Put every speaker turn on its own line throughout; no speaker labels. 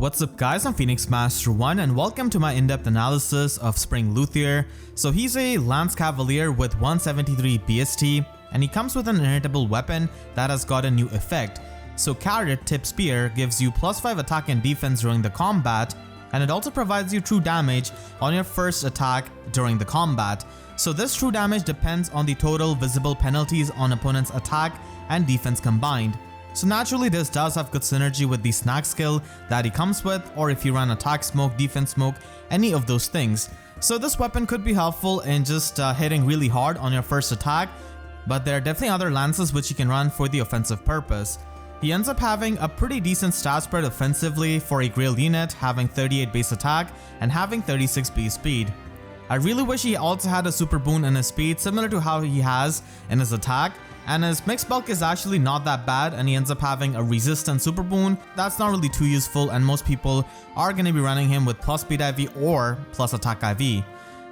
What's up guys, I'm Phoenix Master 1 and welcome to my in-depth analysis of Spring Luthier. So he's a Lance Cavalier with 173 BST and he comes with an inheritable weapon that has got a new effect. So Carrot Tip Spear gives you +5 attack and defense during the combat, and it also provides you true damage on your first attack during the combat. So this true damage depends on the total visible penalties on opponent's attack and defense combined. So naturally this does have good synergy with the snack skill that he comes with, or if you run attack smoke, defense smoke, any of those things. So this weapon could be helpful in just hitting really hard on your first attack, but there are definitely other lances which you can run for the offensive purpose. He ends up having a pretty decent stat spread offensively for a Grail unit, having 38 base attack and having 36 base speed. I really wish he also had a super boon in his speed similar to how he has in his attack, and his mixed bulk is actually not that bad, and he ends up having a resistant super boon that's not really too useful, and most people are going to be running him with plus speed IV or plus attack IV.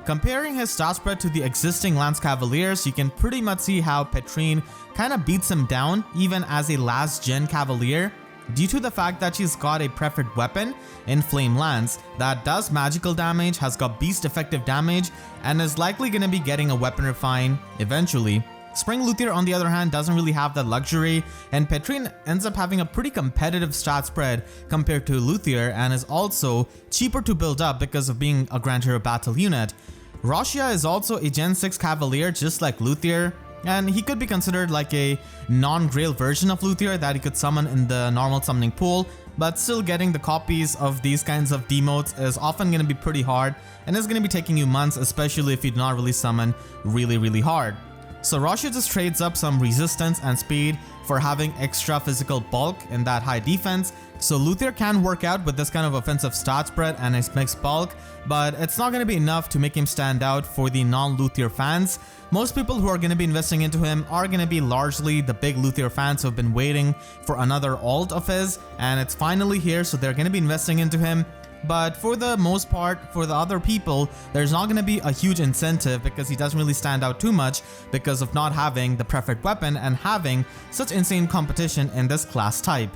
Comparing his stat spread to the existing Lance Cavaliers, you can pretty much see how Petrine kind of beats him down even as a last gen Cavalier, due to the fact that she's got a preferred weapon in Flame Lance that does magical damage, has got beast effective damage, and is likely going to be getting a weapon refine eventually. Spring Luthier on the other hand doesn't really have that luxury, and Petrine ends up having a pretty competitive stat spread compared to Luthier and is also cheaper to build up because of being a Grand Hero Battle unit. Roshia is also a Gen 6 Cavalier just like Luthier, and he could be considered like a non-Grail version of Luthier that he could summon in the normal summoning pool, but still getting the copies of these kinds of demotes is often going to be pretty hard and is going to be taking you months, especially if you do not really summon really hard. So Roshia just trades up some resistance and speed for having extra physical bulk in that high defense. So Luthier can work out with this kind of offensive stat spread and his mixed bulk, but it's not going to be enough to make him stand out for the non-Luthier fans. Most people who are going to be investing into him are going to be largely the big Luthier fans who have been waiting for another alt of his, and it's finally here, so they're going to be investing into him. But for the most part, for the other people, there's not going to be a huge incentive because he doesn't really stand out too much because of not having the preferred weapon and having such insane competition in this class type.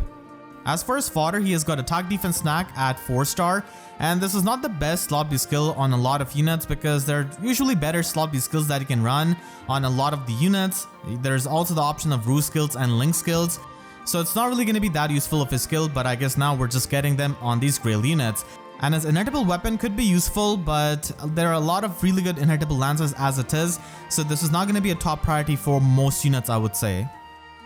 As for his fodder, he has got attack defense snack at 4-star, and this is not the best slot B skill on a lot of units because there are usually better slot B skills that you can run on a lot of the units. There's also the option of ruse skills and link skills. So it's not really going to be that useful of a skill, but I guess now we're just getting them on these Grail units. And his inheritable weapon could be useful, but there are a lot of really good inheritable lances as it is, so this is not going to be a top priority for most units, I would say.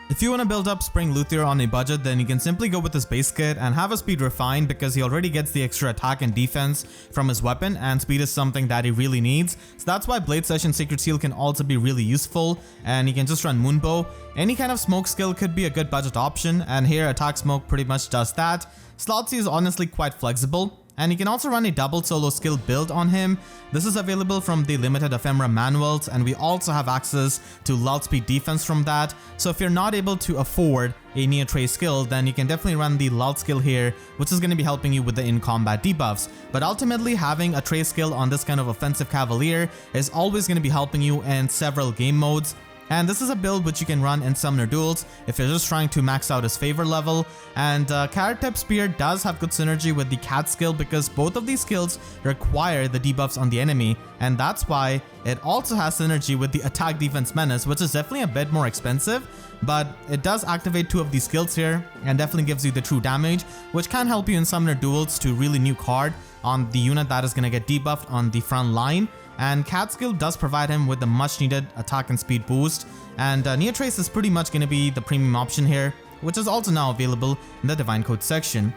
If you want to build up Spring Luthier on a budget, then you can simply go with his base kit and have his speed refined because he already gets the extra attack and defense from his weapon, and speed is something that he really needs. So that's why Blade Session Sacred Seal can also be really useful, and you can just run Moonbow. Any kind of smoke skill could be a good budget option, and here attack smoke pretty much does that. Slot C is honestly quite flexible, and you can also run a double solo skill build on him. This is available from the limited ephemera manuals, and we also have access to lull speed defense from that. So if you're not able to afford a Neo Tray skill, then you can definitely run the lull skill here, which is going to be helping you with the in-combat debuffs. But ultimately having a Tray skill on this kind of offensive Cavalier is always going to be helping you in several game modes. And this is a build which you can run in Summoner Duels if you're just trying to max out his favor level. And Carrot Tip Spear does have good synergy with the Cat skill because both of these skills require the debuffs on the enemy, and that's why it also has synergy with the Attack Defense Menace, which is definitely a bit more expensive, but it does activate 2 of these skills here and definitely gives you the true damage, which can help you in Summoner Duels to really nuke hard on the unit that is going to get debuffed on the front line. And Cat skill does provide him with the much needed attack and speed boost, and Neo Trace is pretty much going to be the premium option here, which is also now available in the Divine Code section.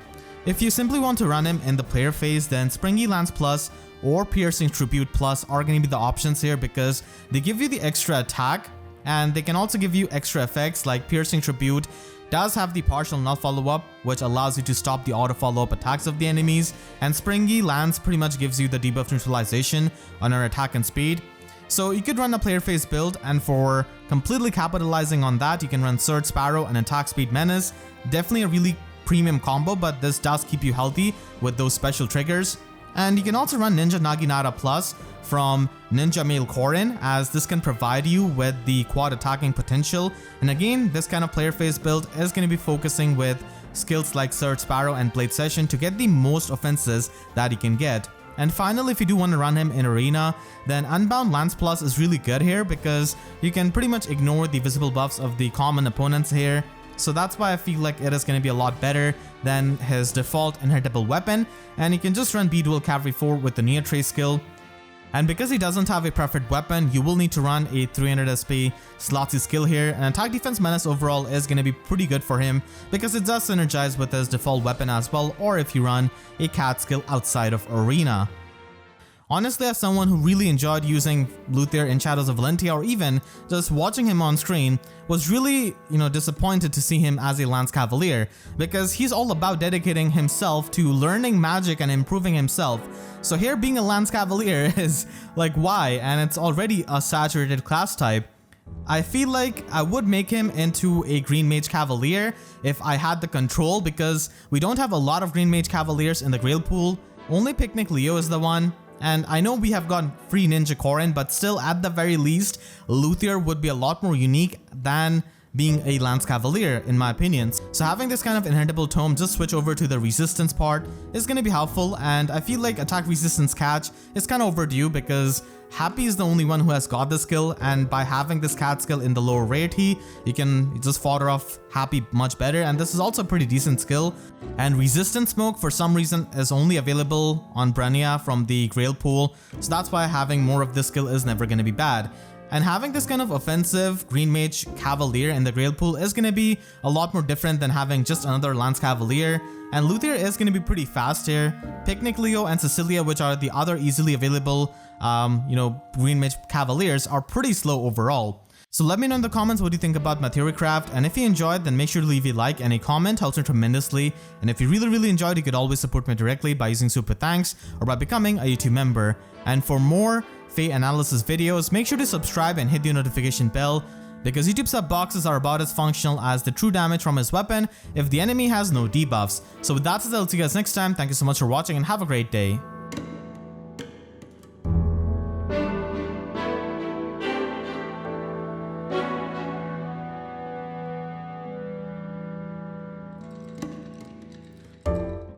If you simply want to run him in the player phase, then Springy Lance Plus or Piercing Tribute Plus are going to be the options here because they give you the extra attack, and they can also give you extra effects like Piercing Tribute does have the partial null follow-up, which allows you to stop the auto follow-up attacks of the enemies, and Springy Lance pretty much gives you the debuff neutralization on our attack and speed. So you could run a player phase build, and for completely capitalizing on that, you can run Surge Sparrow and Attack Speed Menace. Definitely a really premium combo, but this does keep you healthy with those special triggers. And you can also run Ninja Naginata Plus from Ninja Male Korin, as this can provide you with the quad attacking potential. And again, this kind of player phase build is going to be focusing with skills like Surge Sparrow and Blade Session to get the most offenses that he can get. And finally, if you do want to run him in Arena, then Unbound Lance Plus is really good here because you can pretty much ignore the visible buffs of the common opponents here. So that's why I feel like it is going to be a lot better than his default inheritable weapon, and you can just run B-Dual Cavalry 4 with the Near Trace skill. And because he doesn't have a preferred weapon, you will need to run a 300 SP Slotsy skill here, and Attack Defense Menace overall is going to be pretty good for him because it does synergize with his default weapon as well, or if you run a Cat skill outside of Arena. Honestly, as someone who really enjoyed using Luthier in Shadows of Valentia, or even just watching him on screen, was really, disappointed to see him as a Lance Cavalier, because he's all about dedicating himself to learning magic and improving himself. So here being a Lance Cavalier is like, why? And it's already a saturated class type. I feel like I would make him into a Green Mage Cavalier if I had the control, because we don't have a lot of Green Mage Cavaliers in the Grail pool. Only Picnic Leo is the one. And I know we have gotten free Ninja Korin, but still at the very least, Luthier would be a lot more unique than being a Lance Cavalier in my opinion. So having this kind of inheritable tome just switch over to the resistance part is going to be helpful, and I feel like attack resistance catch is kind of overdue because Happy is the only one who has got the skill, and by having this cat skill in the lower rarity, you can just fodder off Happy much better, and this is also a pretty decent skill. And Resistance Smoke for some reason is only available on Brania from the Grail pool, so that's why having more of this skill is never going to be bad. And having this kind of offensive Green Mage Cavalier in the Grail pool is going to be a lot more different than having just another Lance Cavalier. And Luthier is going to be pretty fast here. Picnic Leo and Cecilia, which are the other easily available, Green Mage Cavaliers, are pretty slow overall. So let me know in the comments what you think about my theory craft, and if you enjoyed, then make sure to leave a like and a comment, helps me tremendously. And if you really enjoyed, you could always support me directly by using Super Thanks or by becoming a YouTube member. And for more Fate analysis videos, make sure to subscribe and hit the notification bell, because YouTube sub boxes are about as functional as the true damage from his weapon if the enemy has no debuffs. So with that said, I'll see you guys next time. Thank you so much for watching and have a great day.